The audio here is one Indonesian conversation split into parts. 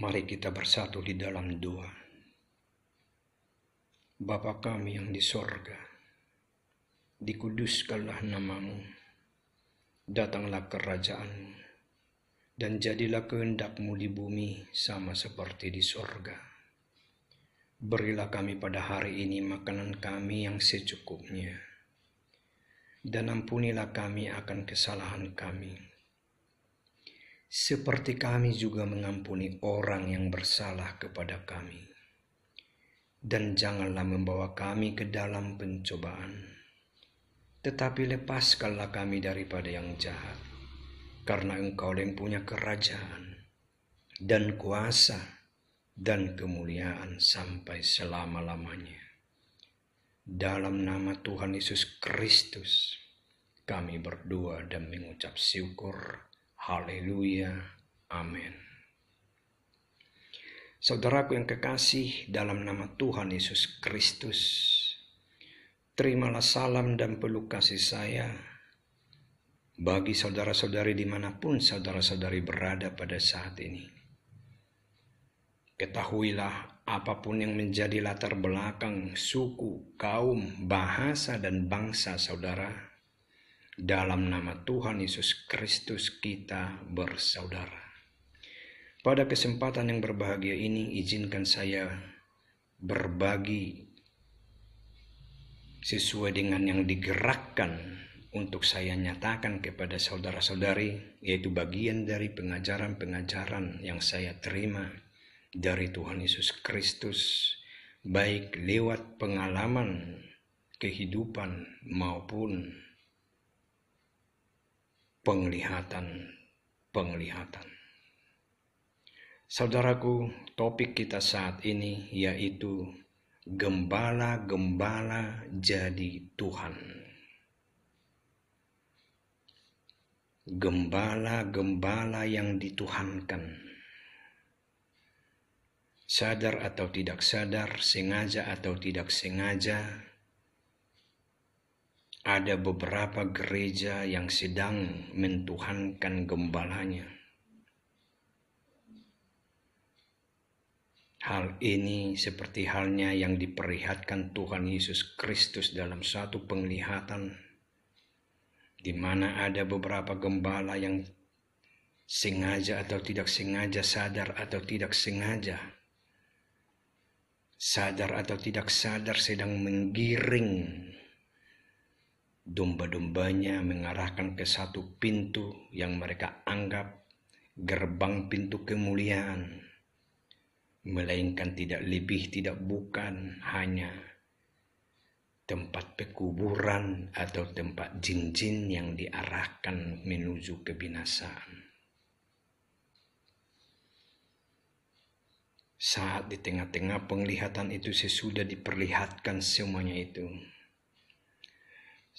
Mari kita bersatu di dalam doa. Bapa kami yang di sorga, dikuduskanlah namamu, datanglah kerajaan-mu, dan jadilah kehendak-mu di bumi sama seperti di sorga. Berilah kami pada hari ini makanan kami yang secukupnya, dan ampunilah kami akan kesalahan kami, seperti kami juga mengampuni orang yang bersalah kepada kami. Dan janganlah membawa kami ke dalam pencobaan, tetapi lepaskanlah kami daripada yang jahat, karena Engkau yang punya kerajaan, dan kuasa, dan kemuliaan sampai selama-lamanya. Dalam nama Tuhan Yesus Kristus, kami berdoa dan mengucap syukur. Haleluya. Amin. Saudaraku yang kekasih, dalam nama Tuhan Yesus Kristus, terimalah salam dan peluk kasih saya bagi saudara-saudari dimanapun saudara-saudari berada pada saat ini. Ketahuilah, apapun yang menjadi latar belakang suku, kaum, bahasa, dan bangsa saudara, dalam nama Tuhan Yesus Kristus kita bersaudara. Pada kesempatan yang berbahagia ini, izinkan saya berbagi sesuai dengan yang digerakkan untuk saya nyatakan kepada saudara-saudari, yaitu bagian dari pengajaran-pengajaran yang saya terima dari Tuhan Yesus Kristus, baik lewat pengalaman kehidupan maupun penglihatan. Saudaraku, topik kita saat ini yaitu gembala-gembala jadi Tuhan. Gembala-gembala yang dituhankan. Sadar atau tidak sadar, sengaja atau tidak sengaja, ada beberapa gereja yang sedang mentuhankan gembalanya. Hal ini seperti halnya yang diperlihatkan Tuhan Yesus Kristus dalam satu penglihatan, di mana ada beberapa gembala yang sengaja atau tidak sengaja, sadar atau tidak sadar sedang menggiring domba-dombanya mengarahkan ke satu pintu yang mereka anggap gerbang pintu kemuliaan, melainkan tidak lebih tidak bukan hanya tempat pekuburan atau tempat jin-jin yang diarahkan menuju kebinasaan. Saat di tengah-tengah penglihatan itu sesudah diperlihatkan semuanya itu,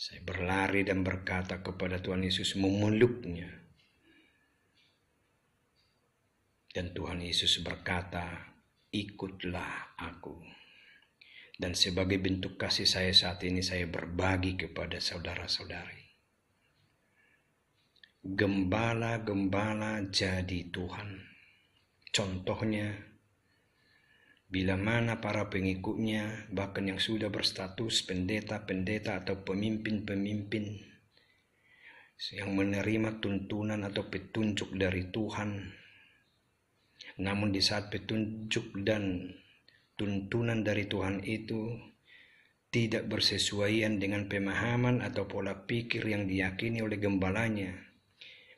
saya berlari dan berkata kepada Tuhan Yesus, memeluknya. Dan Tuhan Yesus berkata, ikutlah aku. Dan sebagai bentuk kasih saya saat ini, saya berbagi kepada saudara-saudari. Gembala-gembala jadi Tuhan. Contohnya, bila mana para pengikutnya, bahkan yang sudah berstatus pendeta-pendeta atau pemimpin-pemimpin yang menerima tuntunan atau petunjuk dari Tuhan, namun di saat petunjuk dan tuntunan dari Tuhan itu tidak bersesuaian dengan pemahaman atau pola pikir yang diyakini oleh gembalanya,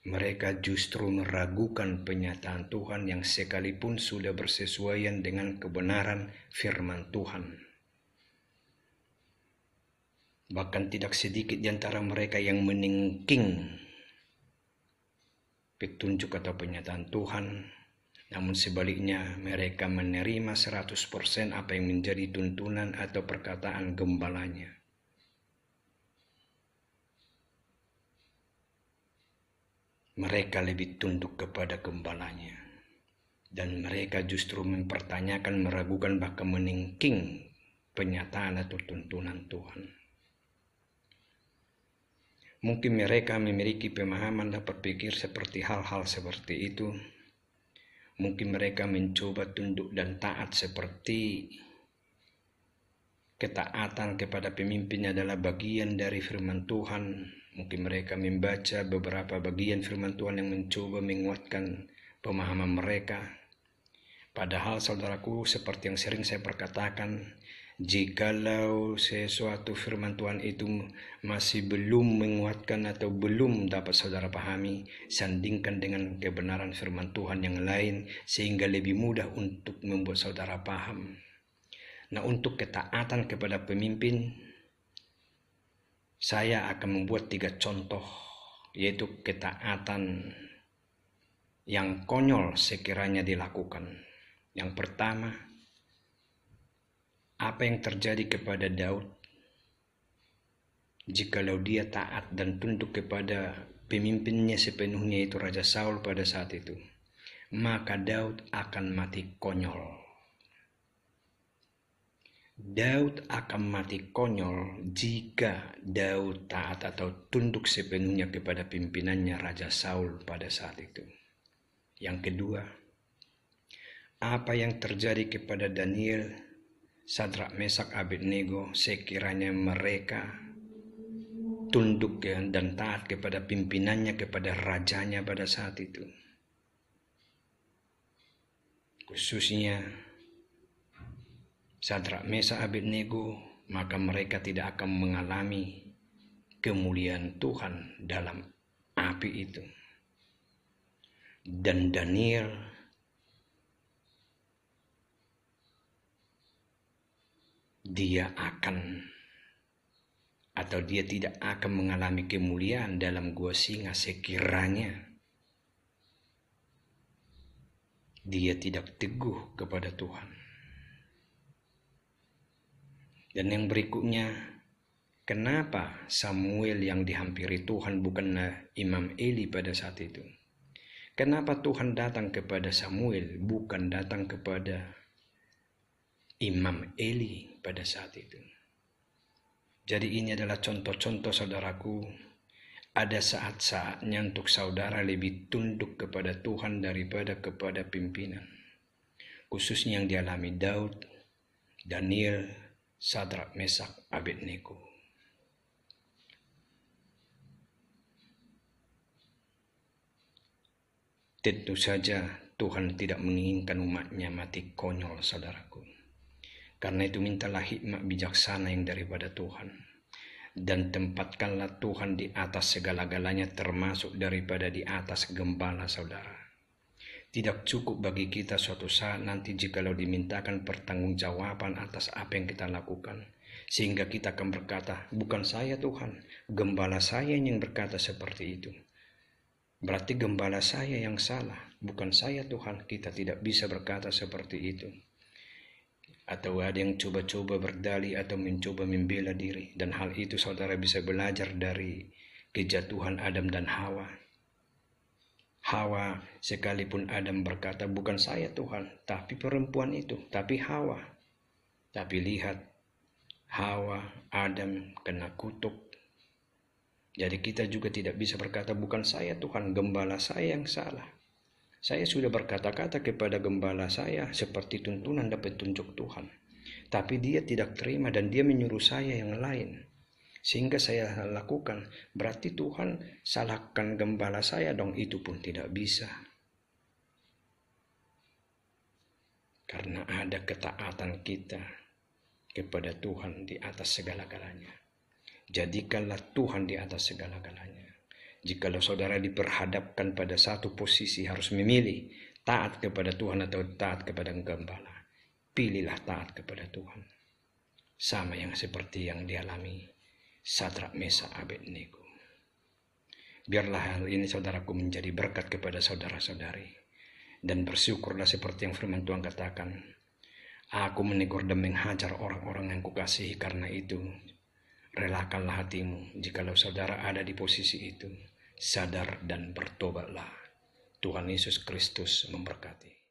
mereka justru meragukan penyataan Tuhan yang sekalipun sudah bersesuaian dengan kebenaran firman Tuhan. Bahkan tidak sedikit di antara mereka yang menengking petunjuk atau penyataan Tuhan, namun sebaliknya mereka menerima 100% apa yang menjadi tuntunan atau perkataan gembalanya. Mereka lebih tunduk kepada gembalanya. Dan mereka justru mempertanyakan, meragukan, bahkan menengking penyataan atau tuntunan Tuhan. Mungkin mereka memiliki pemahaman dan berpikir seperti hal-hal seperti itu. Mungkin mereka mencoba tunduk dan taat seperti ketaatan kepada pemimpin adalah bagian dari firman Tuhan. Mungkin mereka membaca beberapa bagian firman Tuhan yang mencoba menguatkan pemahaman mereka. Padahal saudaraku, seperti yang sering saya perkatakan, jikalau sesuatu firman Tuhan itu masih belum menguatkan atau belum dapat saudara pahami, sandingkan dengan kebenaran firman Tuhan yang lain sehingga lebih mudah untuk membuat saudara paham. Nah, untuk ketaatan kepada pemimpin, saya akan membuat 3 contoh, yaitu ketaatan yang konyol sekiranya dilakukan. Yang pertama, apa yang terjadi kepada Daud jikalau dia taat dan tunduk kepada pemimpinnya sepenuhnya, itu Raja Saul pada saat itu, maka Daud akan mati konyol. Daud akan mati konyol jika Daud taat atau tunduk sepenuhnya kepada pimpinannya Raja Saul pada saat itu. Yang kedua, apa yang terjadi kepada Daniel, Sadrak, Mesak, Abednego sekiranya mereka tunduk dan taat kepada pimpinannya, kepada rajanya pada saat itu. Khususnya Sadrak, Mesak, Abednego, maka mereka tidak akan mengalami kemuliaan Tuhan dalam api itu. Dan Daniel dia tidak akan mengalami kemuliaan dalam gua singa sekiranya dia tidak teguh kepada Tuhan. Dan yang berikutnya, kenapa Samuel yang dihampiri Tuhan bukanlah Imam Eli pada saat itu? Kenapa Tuhan datang kepada Samuel bukan datang kepada Imam Eli pada saat itu? Jadi ini adalah contoh-contoh saudaraku. Ada saat-saatnya untuk saudara lebih tunduk kepada Tuhan daripada kepada pimpinan. Khususnya yang dialami Daud, Daniel, Sadrak, Mesak, Abednego. Tentu saja Tuhan tidak menginginkan umatnya mati konyol, saudaraku. Karena itu mintalah hikmat bijaksana yang daripada Tuhan. Dan tempatkanlah Tuhan di atas segala-galanya, termasuk daripada di atas gembala saudara. Tidak cukup bagi kita suatu saat nanti jikalau dimintakan pertanggungjawaban atas apa yang kita lakukan. Sehingga kita akan berkata, bukan saya Tuhan, gembala saya yang berkata seperti itu. Berarti gembala saya yang salah, bukan saya Tuhan. Kita tidak bisa berkata seperti itu. Atau ada yang coba-coba berdalih atau mencoba membela diri. Dan hal itu saudara bisa belajar dari kejatuhan Adam dan Hawa. Hawa, sekalipun Adam berkata, bukan saya Tuhan, tapi perempuan itu, tapi Hawa. Tapi lihat, Hawa, Adam kena kutuk. Jadi kita juga tidak bisa berkata, bukan saya Tuhan, gembala saya yang salah. Saya sudah berkata-kata kepada gembala saya seperti tuntunan dan petunjuk Tuhan. Tapi dia tidak terima dan dia menyuruh saya yang lain. Sehingga saya lakukan, berarti Tuhan salahkan gembala saya dong, itu pun tidak bisa. Karena ada ketaatan kita kepada Tuhan di atas segala-galanya. Jadikanlah Tuhan di atas segala-galanya. Jikalau saudara diperhadapkan pada satu posisi harus memilih taat kepada Tuhan atau taat kepada gembala, pilihlah taat kepada Tuhan. Sama yang seperti yang dialami Sadrak, Mesak, Abednego. Biarlah hal ini saudaraku menjadi berkat kepada saudara-saudari. Dan bersyukurlah seperti yang firman Tuhan katakan, aku menegur dan menghajar orang-orang yang kukasihi, karena itu relakanlah hatimu jikalau saudara ada di posisi itu. Sadar dan bertobatlah. Tuhan Yesus Kristus memberkati.